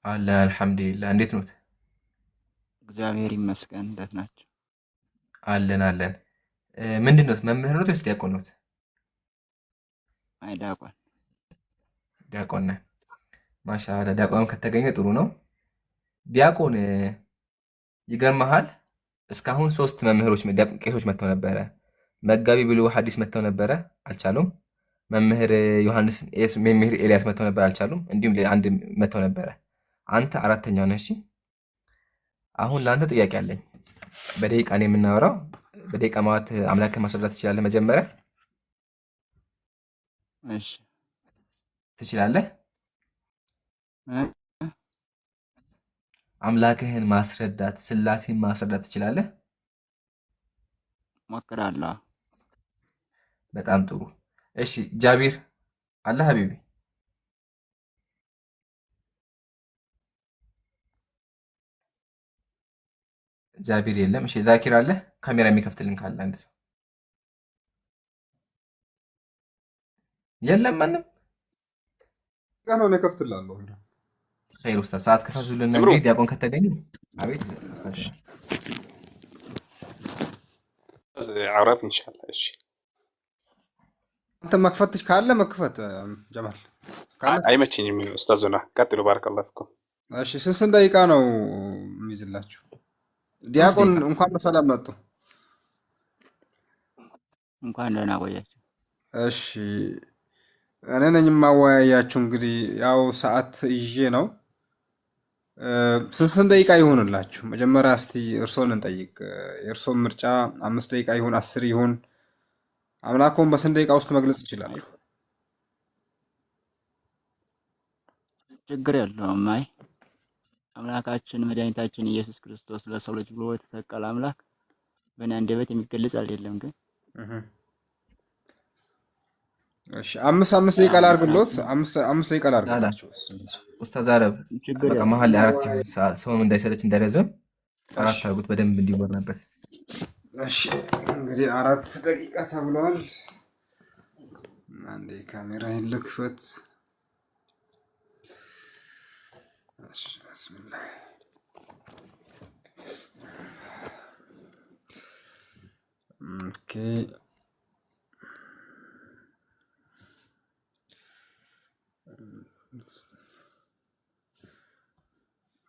አለን አልሐምዱሊላህ። እንዴት ኖት? እግዚአብሔር ይመስገን። እንዴት ናቸው? አለን። ምንድን ኖት? መምህር ኖት ወይስ ዲያቆን ኖት? አይዳቋል ዲያቆን ነህ። ማሻአላህ። ዲያቆን ከተገኘ ጥሩ ነው። ዲያቆን ይገርመሃል፣ እስካሁን ሶስት መምህሮች ቄሶች መጥተው ነበረ። መጋቢ ብሉ ሐዲስ መጥተው ነበረ፣ አልቻሉም። መምህር ዮሐንስ መምህር ኤልያስ መጥተው ነበር፣ አልቻሉም። እንዲሁም አንድ መጥተው ነበረ። አንተ አራተኛው ነህ። እሺ፣ አሁን ለአንተ ጥያቄ አለኝ። በደቂቃ ነው የምናወራው። በደቂቃ ማለት አምላክን ማስረዳት ትችላለህ? መጀመሪያ እሺ ትችላለህ? እ? አምላክህን ማስረዳት ስላሴን ማስረዳት ትችላለህ? ሞክራለሁ። በጣም ጥሩ። እሺ ጃቢር አለ ሀቢቢ? ጃቢር የለም። እሺ ዛኪር አለ? ካሜራ የሚከፍትልን ካለ አንድ ሰው የለም? ማንም ቀኑን እከፍትልሃለሁ። ኸይር ኡስታዝ፣ ሰዓት ከፈዙልን እንግዲህ ዲያቆን ከተገኘ አቤት ኡስታዝ عرب ان شاء الله. ايش انت ما كفتش كعلة ما كفت جمال كعلة اي ماتشيني من استاذنا قتلوا بارك الله فيكم. እሺ ስንት ደቂቃ ነው የሚይዝላችሁ? ዲያቆን እንኳን በሰላም መጡ። እንኳን ደህና ቆያችሁ። እሺ እኔ ነኝ የማወያያችሁ። እንግዲህ ያው ሰዓት ይዤ ነው። ስንት ደቂቃ ይሆንላችሁ? መጀመሪያ እስቲ እርሶን እንጠይቅ። የእርሶን ምርጫ 5 ደቂቃ ይሁን 10 ይሁን፣ አምላኮን በስንት ደቂቃ ውስጥ መግለጽ ይችላል? ችግር የለውም። አይ አምላካችን መድኃኒታችን ኢየሱስ ክርስቶስ ለሰው ልጅ ብሎ የተሰቀለ አምላክ በእኔ አንደበት የሚገለጽ አይደለም። ግን እሺ 5 ደቂቃ ላድርግሎት። 5 ደቂቃ ላድርግላችሁ። ኡስታዝ አረብ በቃ መሀል ላይ አራት ሰውም እንዳይሰለች እንዳይረዘም አራት አድርጉት በደንብ እንዲወራበት። እሺ እንግዲህ 4 ደቂቃ ተብሏል። አንዴ ካሜራ ይልክፈት። እሺ ብስሚላህ ኦኬ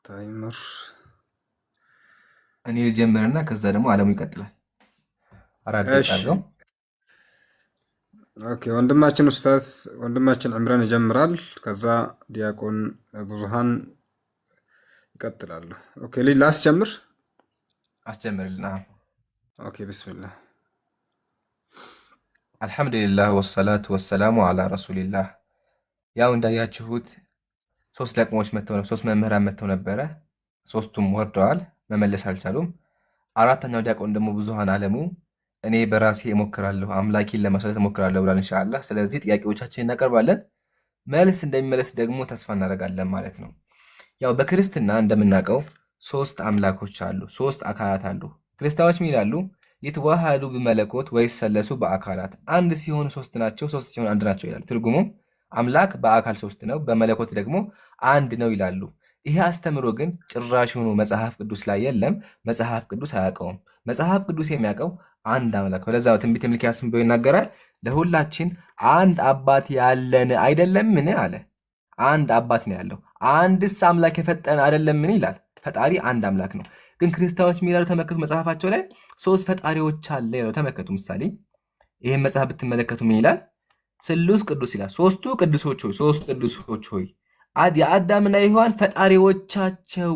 ታይመር እኔ ልጀምርና ከዛ ደግሞ አለሙ ይቀጥላል። አራት ደቂቃ አለው። ኦኬ ወንድማችን ኡስታዝ ወንድማችን ዕምራን ይጀምራል። ከዛ ዲያቆን ብዙሃን ይቀጥላሉ። ኦኬ ልጅ ላስጀምር። አስጀምርልና ኦኬ ቢስሚላህ አልሐምዱሊላህ ወሰላቱ ወሰላሙ አላ ረሱሊላህ። ያው እንዳያችሁት ሶስት ለቅሞች መጥተው ነው፣ ሶስት መምህራን መጥተው ነበረ። ሶስቱም ወርደዋል፣ መመለስ አልቻሉም። አራተኛው ዲያቆን ደግሞ ብዙሃን አለሙ እኔ በራሴ እሞክራለሁ አምላኬን ለማስረዳት እሞክራለሁ ብሏል ኢንሻአላህ። ስለዚህ ጥያቄዎቻችንን እናቀርባለን፣ መልስ እንደሚመለስ ደግሞ ተስፋ እናደርጋለን ማለት ነው። ያው በክርስትና እንደምናውቀው ሶስት አምላኮች አሉ፣ ሶስት አካላት አሉ። ክርስቲያኖች ምን ይላሉ? ይትዋሃዱ በመለኮት ወይሰለሱ በአካላት፣ አንድ ሲሆኑ ሶስት ናቸው፣ ሶስት ሲሆኑ አንድ ናቸው ይላሉ። ትርጉሙም አምላክ በአካል ሶስት ነው፣ በመለኮት ደግሞ አንድ ነው ይላሉ። ይሄ አስተምሮ ግን ጭራሽ ሆኖ መጽሐፍ ቅዱስ ላይ የለም። መጽሐፍ ቅዱስ አያውቀውም። መጽሐፍ ቅዱስ የሚያውቀው አንድ አምላክ ነው። ለዛው ትንቢተ ሚልክያስ ብሎ ይናገራል፣ ለሁላችን አንድ አባት ያለን አይደለምን አለ። አንድ አባት ነው ያለው፣ አንድስ አምላክ የፈጠረን አይደለምን ይላል። ፈጣሪ አንድ አምላክ ነው። ግን ክርስቲያኖች የሚላሉ ተመከቱ፣ መጽሐፋቸው ላይ ሶስት ፈጣሪዎች አለ ይላሉ። ተመከቱ። ምሳሌ ይሄን መጽሐፍ ብትመለከቱ ምን ይላል? ስሉስ ቅዱስ ይላል። ሶስቱ ቅዱሶች ሆይ የአዳምና የሔዋን ፈጣሪዎቻቸው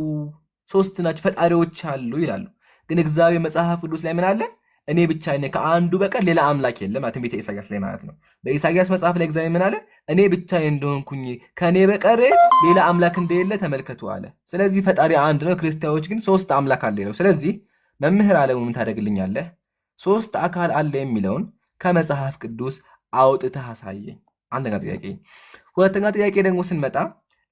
ሶስት ናቸው፣ ፈጣሪዎች አሉ ይላሉ። ግን እግዚአብሔር መጽሐፍ ቅዱስ ላይ ምን አለ? እኔ ብቻ ነኝ፣ ከአንዱ በቀር ሌላ አምላክ የለም። ትንቢተ ኢሳያስ ላይ ማለት ነው። በኢሳያስ መጽሐፍ ላይ እግዚአብሔር ምን አለ? እኔ ብቻ እንደሆንኩኝ ከእኔ በቀር ሌላ አምላክ እንደሌለ ተመልከቱ አለ። ስለዚህ ፈጣሪ አንድ ነው። ክርስቲያኖች ግን ሶስት አምላክ አለ ነው። ስለዚህ መምህር አለሙ ምን ታደርግልኛለህ? ሶስት አካል አለ የሚለውን ከመጽሐፍ ቅዱስ አውጥተህ አሳየኝ። አንደኛ ጥያቄ። ሁለተኛ ጥያቄ ደግሞ ስንመጣ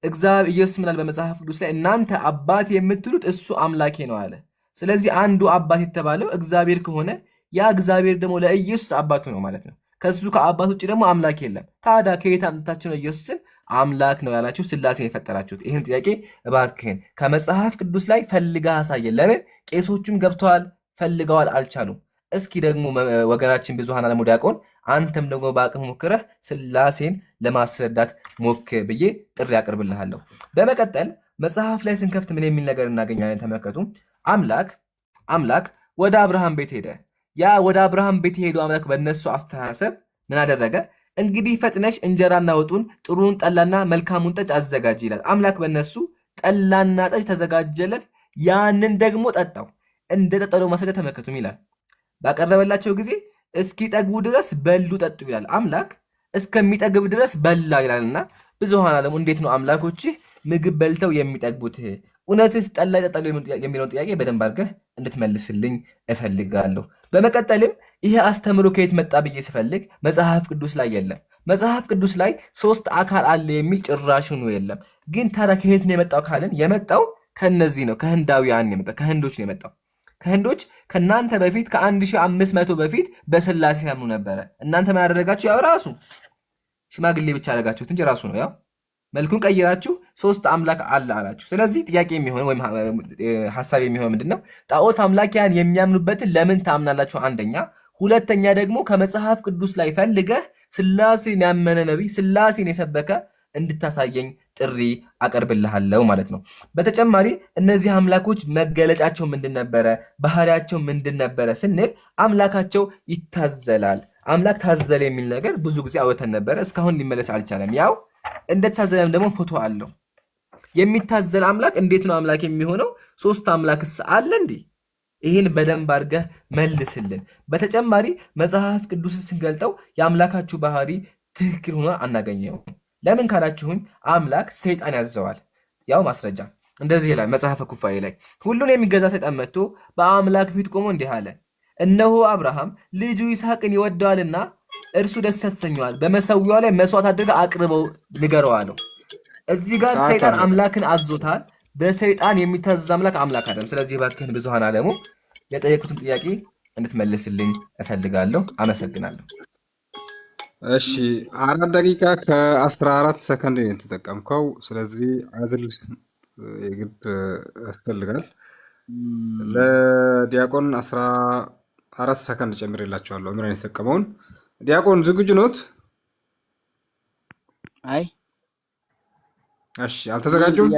እግዚአብሔር ኢየሱስ ምናል በመጽሐፍ ቅዱስ ላይ እናንተ አባት የምትሉት እሱ አምላኬ ነው አለ። ስለዚህ አንዱ አባት የተባለው እግዚአብሔር ከሆነ ያ እግዚአብሔር ደግሞ ለኢየሱስ አባቱ ነው ማለት ነው። ከሱ ከአባት ውጭ ደግሞ አምላክ የለም። ታዲያ ከየት አምጥታችሁ ነው ኢየሱስን አምላክ ነው ያላችሁ ስላሴን የፈጠራችሁት? ይህን ጥያቄ እባክህን ከመጽሐፍ ቅዱስ ላይ ፈልጋ አሳየን። ለምን ቄሶቹም ገብተዋል ፈልገዋል አልቻሉም። እስኪ ደግሞ ወገናችን ብዙሃን አለሙ ዲያቆን አንተም ደግሞ በአቅም ሞክረህ ስላሴን ለማስረዳት ሞክር ብዬ ጥሪ አቅርብልሃለሁ። በመቀጠል መጽሐፍ ላይ ስንከፍት ምን የሚል ነገር እናገኛለን? ተመልከቱ። አምላክ ወደ አብርሃም ቤት ሄደ። ያ ወደ አብርሃም ቤት የሄዱ አምላክ በእነሱ አስተሳሰብ ምን አደረገ? እንግዲህ ፈጥነሽ እንጀራና ወጡን፣ ጥሩን ጠላና መልካሙን ጠጅ አዘጋጅ ይላል። አምላክ በእነሱ ጠላና ጠጅ ተዘጋጀለት። ያንን ደግሞ ጠጣው። እንደ ጠጠለው ማስረጃ ተመልከቱም ይላል። ባቀረበላቸው ጊዜ እስኪጠግቡ ድረስ በሉ ጠጡ ይላል። አምላክ እስከሚጠግብ ድረስ በላ ይላልና ብዙሃን አለሙ እንዴት ነው አምላኮችህ ምግብ በልተው የሚጠግቡት? እውነትስ ጠላ ይጠጣሉ የሚለውን ጥያቄ በደንብ አድርገህ እንድትመልስልኝ እፈልጋለሁ። በመቀጠልም ይሄ አስተምሮ ከየት መጣ ብዬ ስፈልግ መጽሐፍ ቅዱስ ላይ የለም። መጽሐፍ ቅዱስ ላይ 3 አካል አለ የሚል ጭራሽኑ የለም። ግን ታዲያ ከየት ነው የመጣው ካልን የመጣው ከነዚህ ነው። ከህንዳውያን የመጣው ከህንዶች ነው የመጣው። ከህንዶች ከእናንተ በፊት ከ1500 በፊት በስላሴ ያምኑ ነበረ። እናንተ ምን ያደረጋችሁ? ያው ራሱ ሽማግሌ ብቻ አደረጋችሁት እንጂ ራሱ ነው ያው መልኩን ቀይራችሁ 3 አምላክ አለ አላችሁ። ስለዚህ ጥያቄ የሚሆን ወይም ሐሳብ የሚሆን ምንድነው? ጣዖት አምላኪያን የሚያምኑበትን ለምን ታምናላችሁ? አንደኛ። ሁለተኛ ደግሞ ከመጽሐፍ ቅዱስ ላይ ፈልገህ ስላሴን ያመነ ነቢይ ስላሴን የሰበከ እንድታሳየኝ ጥሪ አቀርብልሃለሁ ማለት ነው። በተጨማሪ እነዚህ አምላኮች መገለጫቸው ምንድን ነበረ? ባህሪያቸው ምንድን ነበረ ስንል አምላካቸው ይታዘላል። አምላክ ታዘለ የሚል ነገር ብዙ ጊዜ አውርተን ነበረ። እስካሁን ሊመለስ አልቻለም። ያው እንደታዘለም ደግሞ ፎቶ አለው። የሚታዘል አምላክ እንዴት ነው አምላክ የሚሆነው? 3 አምላክስ አለ እንዴ? ይህን በደንብ አድርገህ መልስልን። በተጨማሪ መጽሐፍ ቅዱስን ስንገልጠው የአምላካችሁ ባህሪ ትክክል ሆኖ አናገኘው። ለምን ካላችሁኝ አምላክ ሰይጣን ያዘዋል። ያው ማስረጃ እንደዚህ ላይ መጽሐፈ ኩፋሌ ላይ ሁሉን የሚገዛ ሰይጣን መጥቶ በአምላክ ፊት ቆሞ እንዲህ አለ፣ እነሆ አብርሃም ልጁ ይስሐቅን ይወደዋልና እርሱ ደስ ያሰኘዋል፣ በመሰዊያው ላይ መስዋዕት አድርገህ አቅርበው ንገረው አለው። እዚህ ጋር ሰይጣን አምላክን አዞታል። በሰይጣን የሚታዘዝ አምላክ አይደለም። ስለዚህ እባክህን ብዙሃን አለሙ የጠየቁትን ጥያቄ እንድትመልስልኝ እፈልጋለሁ። አመሰግናለሁ። እሺ 4 ደቂቃ ከ14 ሰከንድ ነው የተጠቀምከው። ስለዚህ አድል የግድ ያስፈልጋል። ለዲያቆን 14 ሰከንድ ጨምሬላችኋለሁ። ምራን የተጠቀመውን ዲያቆን ዝግጁ ኖት? አይ እሺ፣ አልተዘጋጁም?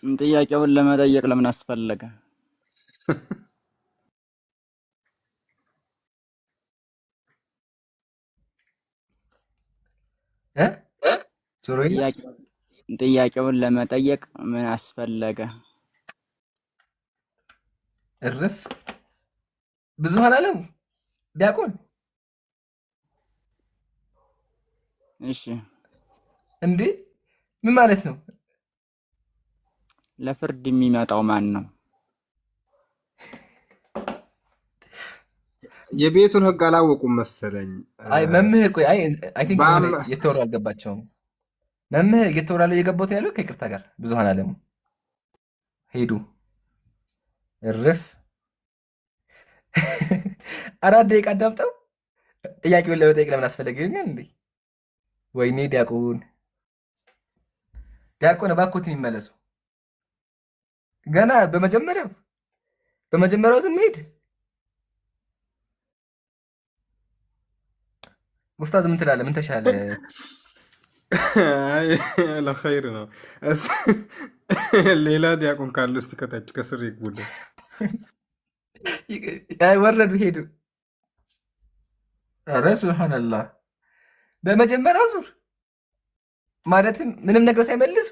ጥያቄውን ለመጠየቅ ለምን አስፈለገ? ጥያቄውን ለመጠየቅ ምን አስፈለገ? እርፍ ብዙሃን አለሙ ዲያቆን። እሺ እንዴ ምን ማለት ነው? ለፍርድ የሚመጣው ማን ነው? የቤቱን ህግ አላወቁም መሰለኝ። አይ መምህር ቆይ አይ ቲንክ እየተወራ አልገባቸውም። መምህር እየተወራ ላይ የገባሁት ያለው ከይቅርታ ጋር ብዙሃን አለሙ ሄዱ። እርፍ 4 ደቂቃ አዳምጠው ጥያቄውን ለመጠየቅ ለምን አስፈለገ ይልኛል እንዴ? ወይኔ ዲያቆን እባክዎትን ይመለሱ። ገና በመጀመሪያው ዝም ሄድ። ኡስታዝ ምን ትላለህ? ምን ተሻለ? አይ ለኸይር ነው። ሌላ ዲያቆን ካሉ እስቲ ከታች ከስር ይጉል። ወረዱ ሄዱ። ኧረ ሱብሃንአላህ። በመጀመሪያው ዙር ማለትም ምንም ነገር ሳይመልሱ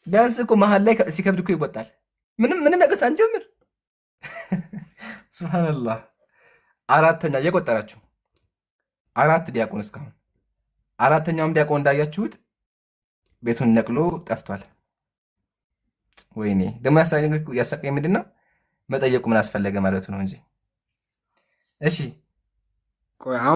ቢያንስ እኮ መሀል ላይ ሲከብድ እኮ ይወጣል። ምንም ነገር ሳንጀምር ሱብሃንአላህ። አራተኛ እየቆጠራችሁ 4 ዲያቆን እስካሁን 4ተኛውም ዲያቆን እንዳያችሁት ቤቱን ነቅሎ ጠፍቷል። ወይኔ ደግሞ ያሳቀኝ ምንድን ነው መጠየቁ ምን አስፈለገ ማለቱ ነው እንጂ። እሺ